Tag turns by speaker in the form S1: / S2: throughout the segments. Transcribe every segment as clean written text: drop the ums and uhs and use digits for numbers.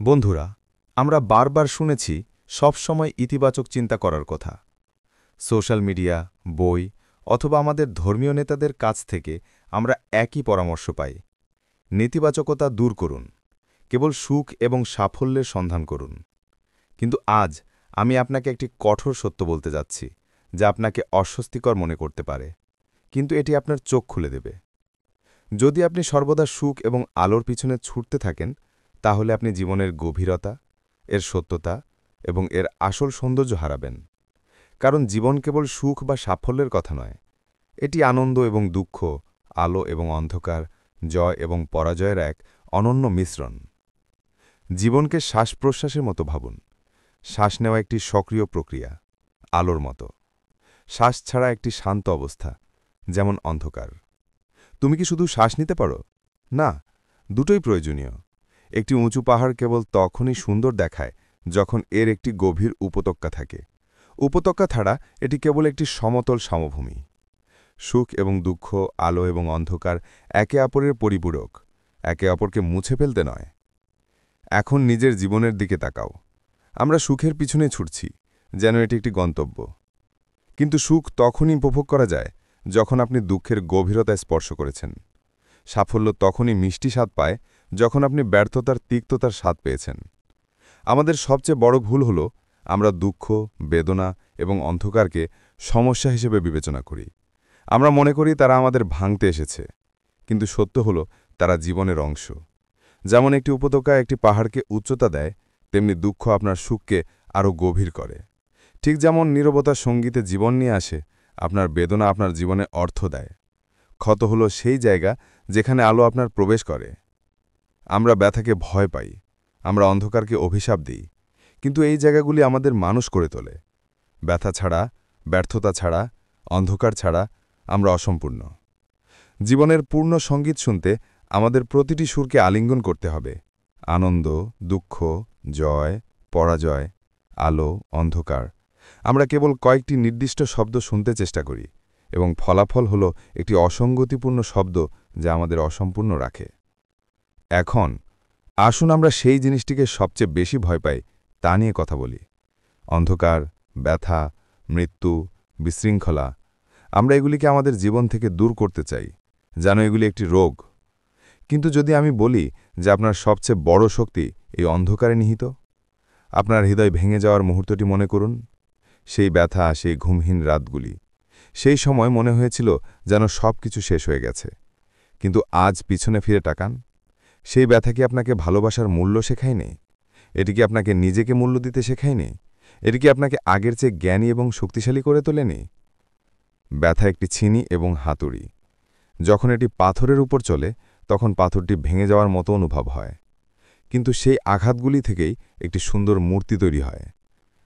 S1: বন্ধুরা, আমরা বারবার শুনেছি সবসময় ইতিবাচক চিন্তা করার কথা। সোশ্যাল মিডিয়া, বই অথবা আমাদের ধর্মীয় নেতাদের কাছ থেকে আমরা একই পরামর্শ পাই। নেতিবাচকতা দূর করুন, কেবল সুখ এবং সাফল্যের সন্ধান করুন। কিন্তু আজ আমি আপনাকে একটি কঠোর সত্য বলতে যাচ্ছি, যা আপনাকে অস্বস্তিকর মনে করতে পারে, কিন্তু এটি আপনার চোখ খুলে দেবে। যদি আপনি সর্বদা সুখ এবং আলোর পিছনে ছুটতে থাকেন, তাহলে আপনি জীবনের গভীরতা, এর সত্যতা এবং এর আসল সৌন্দর্য হারাবেন। কারণ জীবন কেবল সুখ বা সাফল্যের কথা নয়, এটি আনন্দ এবং দুঃখ, আলো এবং অন্ধকার, জয় এবং পরাজয়ের এক অনন্য মিশ্রণ। জীবনকে শ্বাস-প্রশ্বাসের মতো ভাবুন। শ্বাস নেওয়া একটি সক্রিয় প্রক্রিয়া, আলোর মতো। শ্বাস ছাড়া একটি শান্ত অবস্থা, যেমন অন্ধকার। তুমি কি শুধু শ্বাস নিতে পারো? না, দুটোই প্রয়োজনীয়। একটি উঁচু পাহাড় কেবল তখনই সুন্দর দেখায় যখন এর একটি গভীর উপত্যকা থাকে। উপত্যকা ছাড়া এটি কেবল একটি সমতল সমভূমি। সুখ এবং দুঃখ, আলো এবং অন্ধকার একে অপরের পরিপূরক, একে অপরকে মুছে ফেলতে নয়। এখন নিজের জীবনের দিকে তাকাও। আমরা সুখের পিছনে ছুটছি, যেন এটি একটি গন্তব্য। কিন্তু সুখ তখনই উপভোগ করা যায় যখন আপনি দুঃখের গভীরতায় স্পর্শ করেছেন। সাফল্য তখনই মিষ্টি স্বাদ পায় যখন আপনি ব্যর্থতার তিক্ততার স্বাদ পেয়েছেন। আমাদের সবচেয়ে বড় ভুল হল আমরা দুঃখ, বেদনা এবং অন্ধকারকে সমস্যা হিসেবে বিবেচনা করি। আমরা মনে করি তারা আমাদের ভাঙতে এসেছে, কিন্তু সত্য হল তারা জীবনের অংশ। যেমন একটি উপত্যকা একটি পাহাড়কে উচ্চতা দেয়, তেমনি দুঃখ আপনার সুখকে আরও গভীর করে। ঠিক যেমন নীরবতা সঙ্গীতে জীবন নিয়ে আসে, আপনার বেদনা আপনার জীবনে অর্থ দেয়। ক্ষত হল সেই জায়গা যেখানে আলো আপনার প্রবেশ করে। আমরা ব্যথাকে ভয় পাই, আমরা অন্ধকারকে অভিশাপ দিই, কিন্তু এই জায়গাগুলি আমাদের মানুষ করে তোলে। ব্যথা ছাড়া, ব্যর্থতা ছাড়া, অন্ধকার ছাড়া আমরা অসম্পূর্ণ। জীবনের পূর্ণ সঙ্গীত শুনতে আমাদের প্রতিটি সুরকে আলিঙ্গন করতে হবে। আনন্দ, দুঃখ, জয়, পরাজয়, আলো, অন্ধকার। আমরা কেবল কয়েকটি নির্দিষ্ট শব্দ শুনতে চেষ্টা করি, এবং ফলাফল হল একটি অসঙ্গতিপূর্ণ শব্দ যা আমাদের অসম্পূর্ণ রাখে। এখন আসুন আমরা সেই জিনিসটিকে সবচেয়ে বেশি ভয় পাই তা নিয়ে কথা বলি। অন্ধকার, ব্যথা, মৃত্যু, বিশৃঙ্খলা। আমরা এগুলিকে আমাদের জীবন থেকে দূর করতে চাই, যেন এগুলি একটি রোগ। কিন্তু যদি আমি বলি যে আপনার সবচেয়ে বড় শক্তি এই অন্ধকারে নিহিত, আপনার হৃদয় ভেঙে যাওয়ার মুহূর্তটি মনে করুন। সেই ব্যথা, সেই ঘুমহীন রাতগুলি। সেই সময় মনে হয়েছিল যেন সব কিছু শেষ হয়ে গেছে। কিন্তু আজ পিছনে ফিরে তাকান। সেই ব্যথা কি আপনাকে ভালোবাসার মূল্য শেখায়নি? এটি কি আপনাকে নিজেকে মূল্য দিতে শেখায়নি? এটি কি আপনাকে আগের চেয়ে জ্ঞানী এবং শক্তিশালী করে তোলেনি? ব্যথা একটি ছিনি এবং হাতুড়ি। যখন এটি পাথরের উপর চলে, তখন পাথরটি ভেঙে যাওয়ার মতো অনুভব হয়। কিন্তু সেই আঘাতগুলি থেকেই একটি সুন্দর মূর্তি তৈরি হয়।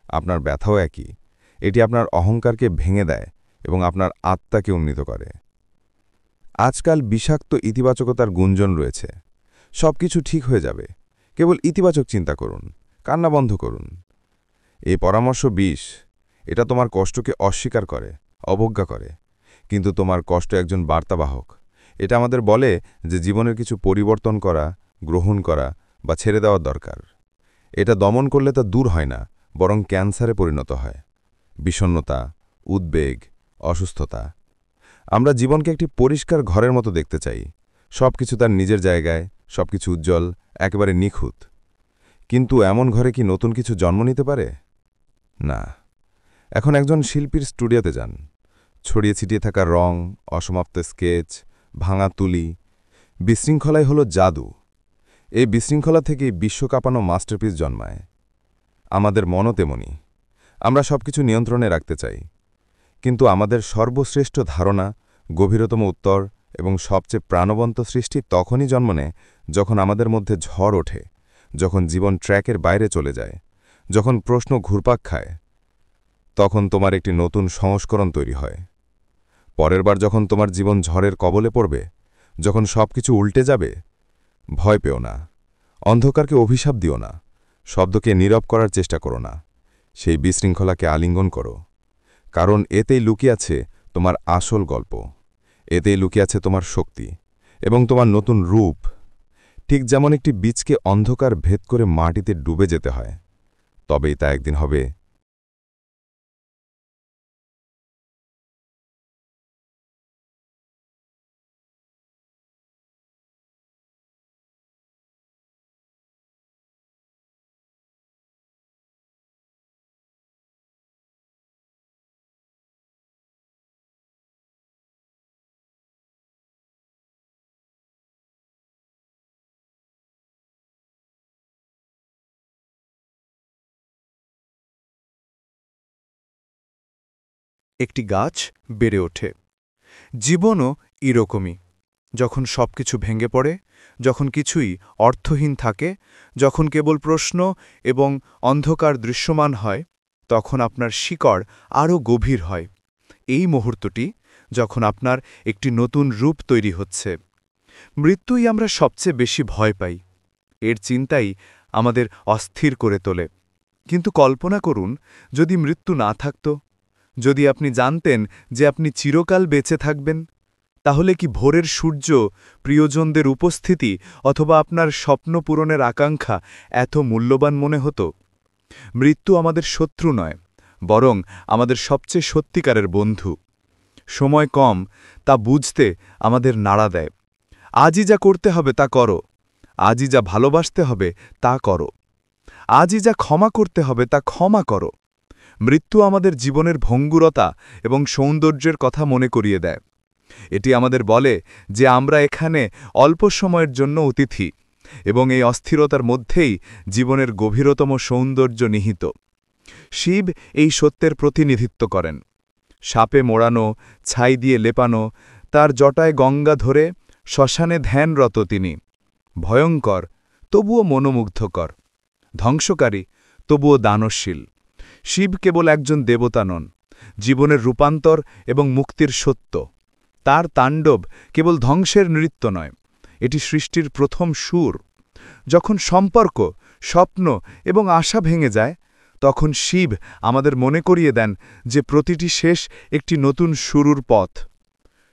S1: আপনার ব্যথাও একই। এটি আপনার অহংকারকে ভেঙে দেয় এবং আপনার আত্মাকে উন্নীত করে। আজকাল বিষাক্ত ইতিবাচকতার গুঞ্জন রয়েছে। সবকিছু ঠিক হয়ে যাবে, কেবল ইতিবাচক চিন্তা করুন, কান্না বন্ধ করুন। এই পরামর্শ বিষ। এটা তোমার কষ্টকে অস্বীকার করে, অবজ্ঞা করে। কিন্তু তোমার কষ্ট একজন বার্তাবাহক। এটা আমাদের বলে যে জীবনের কিছু পরিবর্তন করা, গ্রহণ করা বা ছেড়ে দেওয়ার দরকার। এটা দমন করলে তা দূর হয় না, বরং ক্যান্সারে পরিণত হয়। বিষণ্ণতা, উদ্বেগ, অসুস্থতা। আমরা জীবনকে একটি পরিষ্কার ঘরের মতো দেখতে চাই। সবকিছু তার নিজের জায়গায়, সবকিছু উজ্জ্বল, একেবারে নিখুঁত। কিন্তু এমন ঘরে কি নতুন কিছু জন্ম নিতে পারে? না। এখন একজন শিল্পীর স্টুডিওতে যান। ছড়িয়ে ছিটিয়ে থাকা রং, অসমাপ্ত স্কেচ, ভাঙা তুলি। বিশৃঙ্খলাই হল জাদু। এই বিশৃঙ্খলা থেকেই বিশ্বকাপানো মাস্টারপিস জন্মায়। আমাদের মনও তেমনি। আমরা সবকিছু নিয়ন্ত্রণে রাখতে চাই, কিন্তু আমাদের সর্বশ্রেষ্ঠ ধারণা, গভীরতম উত্তর এবং সবচেয়ে প্রাণবন্ত সৃষ্টি তখনই জন্ম নেয় যখন আমাদের মধ্যে ঝড় ওঠে, যখন জীবন ট্র্যাকের বাইরে চলে যায়, যখন প্রশ্ন ঘুরপাক খায়। তখন তোমার একটি নতুন সংস্করণ তৈরি হয়। পরের বার যখন তোমার জীবন ঝড়ের কবলে পড়বে, যখন সবকিছু উল্টে যাবে, ভয় পেও না। অন্ধকারকে অভিশাপ দিও না। শব্দকে নীরব করার চেষ্টা করো না। সেই বিশৃঙ্খলাকে আলিঙ্গন করো। কারণ এতেই লুকিয়ে আছে তোমার আসল গল্প। এতেই লুকিয়ে আছে তোমার শক্তি এবং তোমার নতুন রূপ। ঠিক যেমন একটি বীজকে অন্ধকার ভেদ করে মাটিতে ডুবে যেতে হয়, তবেই তা একদিন হবে।
S2: একটি গাছ বেড়ে ওঠে। জীবনও এরকমই। যখন সবকিছু ভেঙে পড়ে, যখন কিছুই অর্থহীন থাকে, যখন কেবল প্রশ্ন এবং অন্ধকার দৃশ্যমান হয়, তখন আপনার শিকড় আরও গভীর হয়। এই মুহূর্তটি যখন আপনার একটি নতুন রূপ তৈরি হচ্ছে। মৃত্যুই আমরা সবচেয়ে বেশি ভয় পাই। এর চিন্তাই আমাদের অস্থির করে তোলে। কিন্তু কল্পনা করুন, যদি মৃত্যু না থাকত, যদি আপনি জানতেন যে আপনি চিরকাল বেঁচে থাকবেন, তাহলে কি ভোরের সূর্য, প্রিয়জনদের উপস্থিতি অথবা আপনার স্বপ্ন পূরণের আকাঙ্ক্ষা এত মূল্যবান মনে হতো? মৃত্যু আমাদের শত্রু নয়, বরং আমাদের সবচেয়ে সত্যিকারের বন্ধু। সময় কম, তা বুঝতে আমাদের নাড়া দেয়। আজই যা করতে হবে তা করো, আজই যা ভালোবাসতে হবে তা করো, আজই যা ক্ষমা করতে হবে তা ক্ষমা করো। মৃত্যু আমাদের জীবনের ভঙ্গুরতা এবং সৌন্দর্যের কথা মনে করিয়ে দেয়। এটি আমাদের বলে যে আমরা এখানে অল্প সময়ের জন্য অতিথি, এবং এই অস্থিরতার মধ্যেই জীবনের গভীরতম সৌন্দর্য নিহিত। শিব এই সত্যের প্রতিনিধিত্ব করেন। সাপে মোড়ানো, ছাই দিয়ে লেপানো, তার জটায় গঙ্গা ধরে শ্মশানে ধ্যানরত তিনি। ভয়ঙ্কর, তবুও মনোমুগ্ধকর। ধ্বংসকারী, তবুও দানশীল। শিব কেবল একজন দেবতা নন, জীবনের রূপান্তর এবং মুক্তির সত্য। তার তাণ্ডব কেবল ধ্বংসের নৃত্য নয়, এটি সৃষ্টির প্রথম সুর। যখন সম্পর্ক, স্বপ্ন এবং আশা ভেঙে যায়, তখন শিব আমাদের মনে করিয়ে দেন যে প্রতিটি শেষ একটি নতুন শুরুর পথ।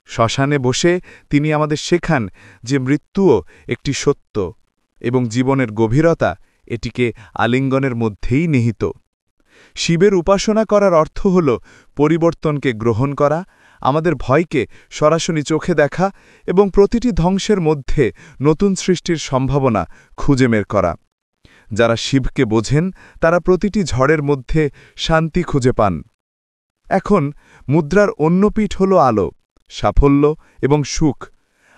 S2: শ্মশানে বসে তিনি আমাদের শেখান যে মৃত্যুও একটি সত্য, এবং জীবনের গভীরতা এটিকে আলিঙ্গনের মধ্যেই নিহিত। শিবের উপাসনা করার অর্থ হল পরিবর্তনকে গ্রহণ করা, আমাদের ভয়কে সরাসরি চোখে দেখা এবং প্রতিটি ধ্বংসের মধ্যে নতুন সৃষ্টির সম্ভাবনা খুঁজে বের করা। যারা শিবকে বোঝেন তারা প্রতিটি ঝড়ের মধ্যে শান্তি খুঁজে পান। এখন মুদ্রার অন্য পিঠ হল আলো, সাফল্য এবং সুখ।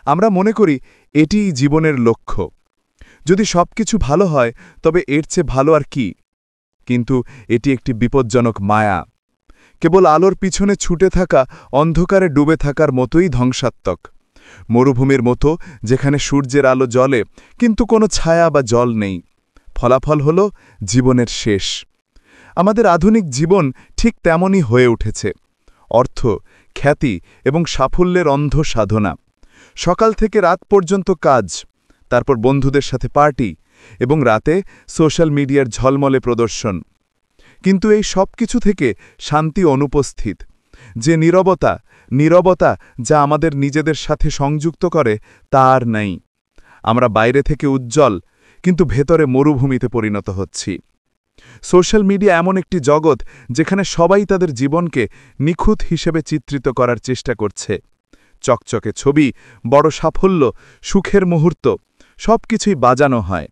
S2: আমরা মনে করি এটিই জীবনের লক্ষ্য। যদি সবকিছু ভালো হয়, তবে এর চেয়ে ভালো আর কি? কিন্তু এটি একটি বিপজ্জনক মায়া। কেবল আলোর পিছনে ছুটে থাকা অন্ধকারে ডুবে থাকার মতোই ধ্বংসাত্মক। মরুভূমির মতো, যেখানে সূর্যের আলো জ্বলে কিন্তু কোনো ছায়া বা জল নেই। ফলাফল হল জীবনের শেষ। আমাদের আধুনিক জীবন ঠিক তেমনই হয়ে উঠেছে। অর্থ, খ্যাতি এবং সাফল্যের অন্ধ সাধনা। সকাল থেকে রাত পর্যন্ত কাজ, তারপর বন্ধুদের সাথে পার্টি, এবং রাতে সোশ্যাল মিডিয়ার ঝলমলে প্রদর্শন। কিন্তু এই সব কিছু থেকে শান্তি অনুপস্থিত। যে নীরবতা যা আমাদের নিজেদের সাথে সংযুক্ত করে, তা আর নাই। আমরা বাইরে থেকে উজ্জ্বল, কিন্তু ভেতরে মরুভূমিতে পরিণত হচ্ছি। সোশ্যাল মিডিয়া এমন একটি জগৎ যেখানে সবাই তাদের জীবনকে নিখুঁত হিসেবে চিত্রিত করার চেষ্টা করছে। চকচকে ছবি, বড় সাফল্য, সুখের মুহূর্ত, সবকিছুই বাজানো হয়।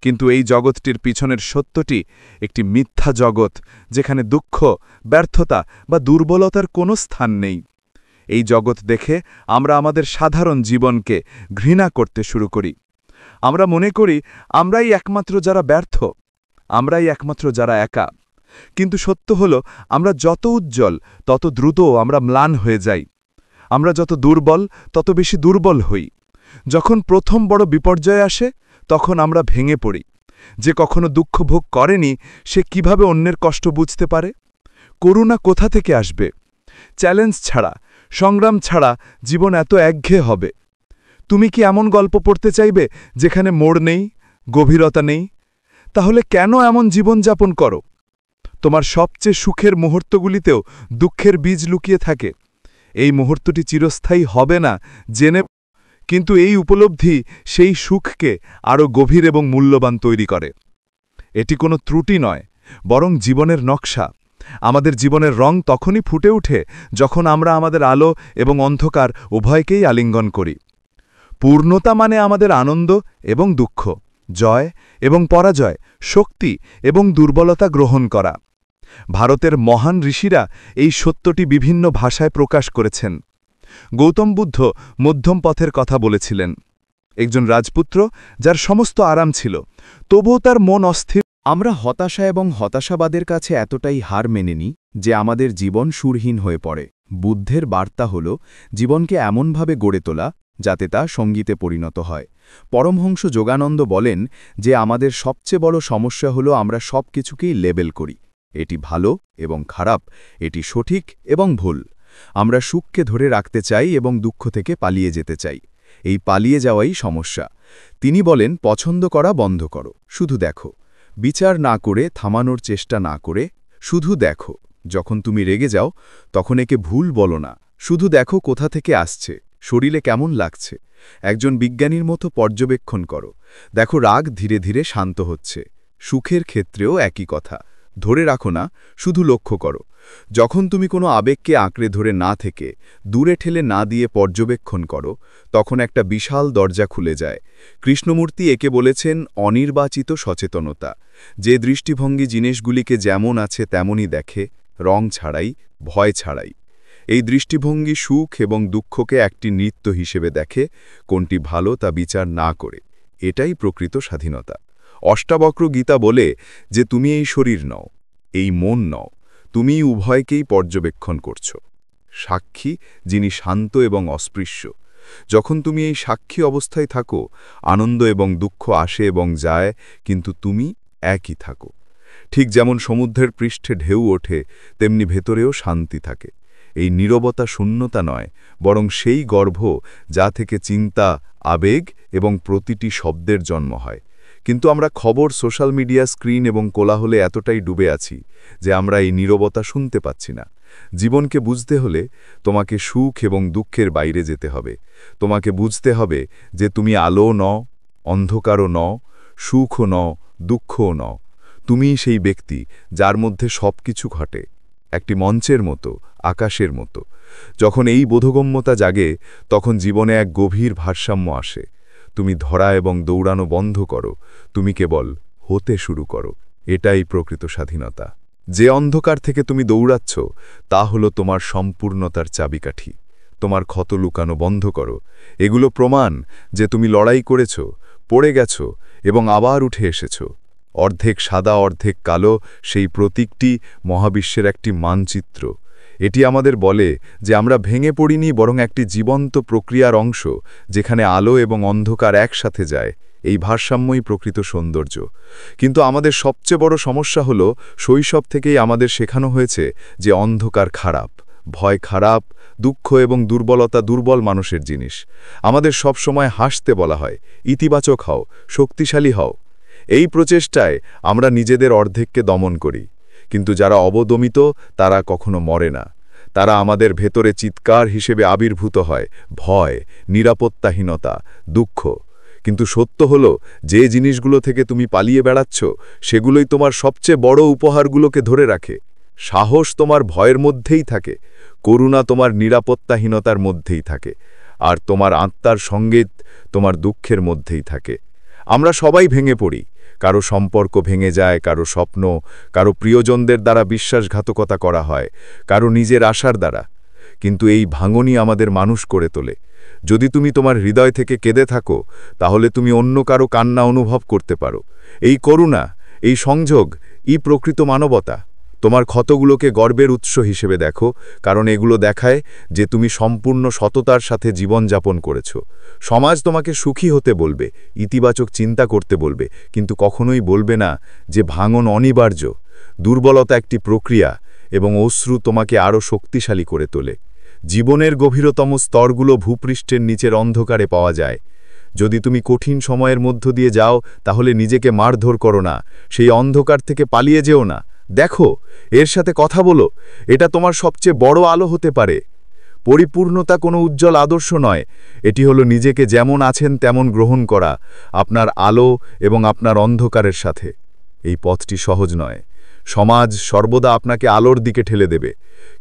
S2: কিন্তু এই জগৎটির পিছনের সত্যটি একটি মিথ্যা জগৎ, যেখানে দুঃখ, ব্যর্থতা বা দুর্বলতার কোনো স্থান নেই। এই জগৎ দেখে আমরা আমাদের সাধারণ জীবনকে ঘৃণা করতে শুরু করি। আমরা মনে করি আমরাই একমাত্র যারা ব্যর্থ, আমরাই একমাত্র যারা একা। কিন্তু সত্য হল, আমরা যত উজ্জ্বল তত দ্রুত আমরা ম্লান হয়ে যাই। আমরা যত দুর্বল তত বেশি দুর্বল হই। যখন প্রথম বড় বিপর্যয় আসে, তখন আমরা ভেঙে পড়ি। যে কখনো দুঃখ ভোগ করেনি, সে কিভাবে অন্যের কষ্ট বুঝতে পারে? করুণা কোথা থেকে আসবে? চ্যালেঞ্জ ছাড়া, সংগ্রাম ছাড়া জীবন এত একঘেয়ে হবে। তুমি কি এমন গল্প পড়তে চাইবে যেখানে মোড় নেই, গভীরতা নেই? তাহলে কেন এমন জীবনযাপন করো? তোমার সবচেয়ে সুখের মুহূর্তগুলিতেও দুঃখের বীজ লুকিয়ে থাকে। এই মুহূর্তটি চিরস্থায়ী হবে না জেনে, কিন্তু এই উপলব্ধি সেই সুখকে আরও গভীর এবং মূল্যবান তৈরি করে। এটি কোনো ত্রুটি নয়, বরং জীবনের নকশা। আমাদের জীবনের রং তখনই ফুটে ওঠে যখন আমরা আমাদের আলো এবং অন্ধকার উভয়কেই আলিঙ্গন করি। পূর্ণতা মানে আমাদের আনন্দ এবং দুঃখ, জয় এবং পরাজয়, শক্তি এবং দুর্বলতা গ্রহণ করা। ভারতের মহান ঋষিরা এই সত্যটি বিভিন্ন ভাষায় প্রকাশ করেছেন। গৌতম বুদ্ধ মধ্যম পথের কথা বলেছিলেন। একজন রাজপুত্র যার সমস্ত আরাম ছিল, তবুও তার মন অস্থির।
S3: আমরা হতাশা এবং হতাশাবাদের কাছে এতটাই হার মেনে নিই যে আমাদের জীবন সুরহীন হয়ে পড়ে। বুদ্ধের বার্তা হল জীবনকে এমনভাবে গড়ে তোলা যাতে তা সঙ্গীতে পরিণত হয়। পরমহংস যোগানন্দ বলেন যে আমাদের সবচেয়ে বড় সমস্যা হল আমরা সব কিছুকেই লেবেল করি। এটি ভালো এবং খারাপ, এটি সঠিক এবং ভুল। আমরা সুখকে ধরে রাখতে চাই এবং দুঃখ থেকে পালিয়ে যেতে চাই। এই পালিয়ে যাওয়াই সমস্যা। তিনি বলেন, পছন্দ করা বন্ধ করো, শুধু দেখো। বিচার না করে, থামানোর চেষ্টা না করে, শুধু দেখো। যখন তুমি রেগে যাও তখন একে ভুল বলো না, শুধু দেখো কোথা থেকে আসছে, শরীরে কেমন লাগছে। একজন বিজ্ঞানীর মতো পর্যবেক্ষণ করো, দেখো রাগ ধীরে ধীরে শান্ত হচ্ছে। সুখের ক্ষেত্রেও একই কথা। ধরে রাখো না, শুধু লক্ষ্য করো। যখন তুমি কোনো আবেগকে আঁকড়ে ধরে না থেকে, দূরে ঠেলে না দিয়ে পর্যবেক্ষণ করো, তখন একটা বিশাল দরজা খুলে যায়। কৃষ্ণমূর্তি একে বলেছেন অনির্বাচিত সচেতনতা, যে দৃষ্টিভঙ্গি জিনিসগুলিকে যেমন আছে তেমনই দেখে, রং ছাড়াই, ভয় ছাড়াই। এই দৃষ্টিভঙ্গি সুখ এবং দুঃখকে একটি নৃত্য হিসেবে দেখে, কোনটি ভালো তা বিচার না করে। এটাই প্রকৃত স্বাধীনতা। অষ্টাবক্র গীতা বলে যে তুমি এই শরীর নও, এই মন নও, তুমি উভয়কেই পর্যবেক্ষণ করছ। সাক্ষী যিনি শান্ত এবং অস্পৃশ্য। যখন তুমি এই সাক্ষী অবস্থায় থাকো, আনন্দ এবং দুঃখ আসে এবং যায়, কিন্তু তুমি একই থাকো। ঠিক যেমন সমুদ্রের পৃষ্ঠে ঢেউ ওঠে, তেমনি ভেতরেও শান্তি থাকে। এই নীরবতা শূন্যতা নয়, বরং সেই গর্ভ যা থেকে চিন্তা, আবেগ এবং প্রতিটি শব্দের জন্ম হয়। কিন্তু আমরা খবর, সোশ্যাল মিডিয়া, স্ক্রিন এবং কোলাহলে এতটাই ডুবে আছি যে আমরা এই নীরবতা শুনতে পাচ্ছি না। জীবনকে বুঝতে হলে তোমাকে সুখ এবং দুঃখের বাইরে যেতে হবে। তোমাকে বুঝতে হবে যে তুমি আলোও নও, অন্ধকারও নও, সুখও নও, দুঃখও নও। তুমিই সেই ব্যক্তি যার মধ্যে সবকিছু ঘটে, একটি মঞ্চের মতো, আকাশের মতো। যখন এই বোধগম্যতা জাগে, তখন জীবনে এক গভীর ভারসাম্য আসে। তুমি ধরা এবং দৌড়ানো বন্ধ করো, তুমি কেবল হতে শুরু করো। এটাই প্রকৃত স্বাধীনতা। যে অন্ধকার থেকে তুমি দৌড়াচ্ছ তা হলো তোমার সম্পূর্ণতার চাবিকাঠি। তোমার ক্ষত লুকানো বন্ধ করো। এগুলো প্রমাণ যে তুমি লড়াই করেছ, পড়ে গেছ এবং আবার উঠে এসেছ। অর্ধেক সাদা অর্ধেক কালো সেই প্রতীকটি মহাবিশ্বের একটি মানচিত্র। এটি আমাদের বলে যে আমরা ভেঙে পড়িনি, বরং একটি জীবন্ত প্রক্রিয়ার অংশ, যেখানে আলো এবং অন্ধকার একসাথে যায়। এই ভারসাম্যই প্রকৃত সৌন্দর্য। কিন্তু আমাদের সবচেয়ে বড় সমস্যা হল, শৈশব থেকেই আমাদের শেখানো হয়েছে যে অন্ধকার খারাপ, ভয় খারাপ, দুঃখ এবং দুর্বলতা দুর্বল মানুষের জিনিস। আমাদের সব সময় হাসতে বলা হয়, ইতিবাচক হও, শক্তিশালী হও। এই প্রচেষ্টায় আমরা নিজেদের অর্ধেককে দমন করি। কিন্তু যারা অবদমিত তারা কখনো মরে না। তারা আমাদের ভেতরে চিৎকার হিসেবে আবির্ভূত হয়, ভয়, নিরাপত্তাহীনতা, দুঃখ। কিন্তু সত্য হলো, যে জিনিসগুলো থেকে তুমি পালিয়ে বেড়াচ্ছ, সেগুলোই তোমার সবচেয়ে বড় উপহারগুলোকে ধরে রাখে। সাহস তোমার ভয়ের মধ্যেই থাকে, করুণা তোমার নিরাপত্তাহীনতার মধ্যেই থাকে, আর তোমার আত্মার সঙ্গীত তোমার দুঃখের মধ্যেই থাকে। আমরা সবাই ভেঙে পড়ি। কারো সম্পর্ক ভেঙে যায়, কারো স্বপ্ন, কারো প্রিয়জনদের দ্বারা বিশ্বাসঘাতকতা করা হয়, কারো নিজের আশার দ্বারা। কিন্তু এই ভাঙনই আমাদের মানুষ করে তোলে। যদি তুমি তোমার হৃদয় থেকে কেঁদে থাকো, তাহলে তুমি অন্য কারো কান্না অনুভব করতে পারো। এই করুণা, এই সংযোগ, এই প্রকৃত মানবতা। তোমার ক্ষতগুলোকে গর্বের উৎস হিসেবে দেখো, কারণ এগুলো দেখায় যে তুমি সম্পূর্ণ সততার সাথে জীবনযাপন করেছ। সমাজ তোমাকে সুখী হতে বলবে, ইতিবাচক চিন্তা করতে বলবে, কিন্তু কখনোই বলবে না যে ভাঙন অনিবার্য, দুর্বলতা একটি প্রক্রিয়া এবং অশ্রু তোমাকে আরও শক্তিশালী করে তোলে। জীবনের গভীরতম স্তরগুলো ভূপৃষ্ঠের নিচের অন্ধকারে পাওয়া যায়। যদি তুমি কঠিন সময়ের মধ্য দিয়ে যাও, তাহলে নিজেকে মারধর করো না, সেই অন্ধকার থেকে পালিয়ে যেও না। দেখো, এর সাথে কথা বলো, এটা তোমার সবচেয়ে বড় আলো হতে পারে। পরিপূর্ণতা কোনো উজ্জ্বল আদর্শ নয়, এটি হলো নিজেকে যেমন আছেন তেমন গ্রহণ করা, আপনার আলো এবং আপনার অন্ধকারের সাথে। এই পথটি সহজ নয়। সমাজ সর্বদা আপনাকে আলোর দিকে ঠেলে দেবে,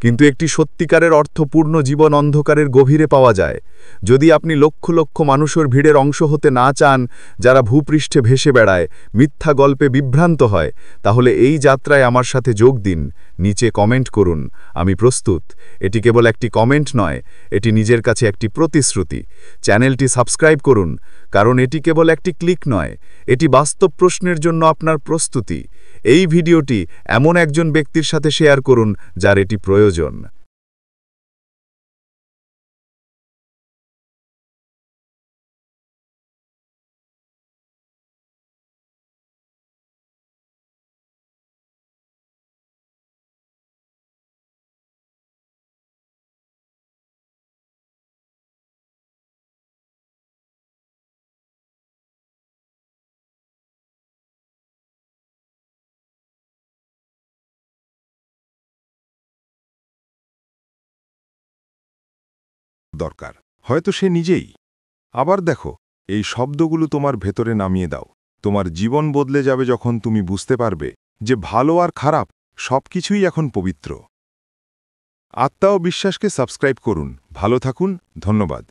S3: কিন্তু একটি সত্যিকারের অর্থপূর্ণ জীবন অন্ধকারের গভীরে পাওয়া যায়। যদি আপনি লক্ষ লক্ষ মানুষের ভিড়ের অংশ হতে না চান, যারা ভূপৃষ্ঠে ভেসে বেড়ায়, মিথ্যা গল্পে বিভ্রান্ত হয়, তাহলে এই যাত্রায় আমার সাথে যোগ দিন। নিচে কমেন্ট করুন, আমি প্রস্তুত। এটি কেবল একটি কমেন্ট নয়, এটি নিজের কাছে একটি প্রতিশ্রুতি। চ্যানেলটি সাবস্ক্রাইব করুন, কারণ এটি কেবল একটি ক্লিক নয়, এটি বাস্তব প্রশ্নের জন্য আপনার প্রস্তুতি। এই ভিডিওটি এমন একজন ব্যক্তির সাথে শেয়ার করুন যার এটি প্রয়োজন।
S4: দরকার, হয়তো সে নিজেই। আবার দেখো, এই শব্দগুলো তোমার ভেতরে নামিয়ে দাও। তোমার জীবন বদলে যাবে যখন তুমি বুঝতে পারবে যে ভালো আর খারাপ সবকিছুই এখন পবিত্র। আত্মা ও বিশ্বাসকে সাবস্ক্রাইব করুন। ভালো থাকুন, ধন্যবাদ।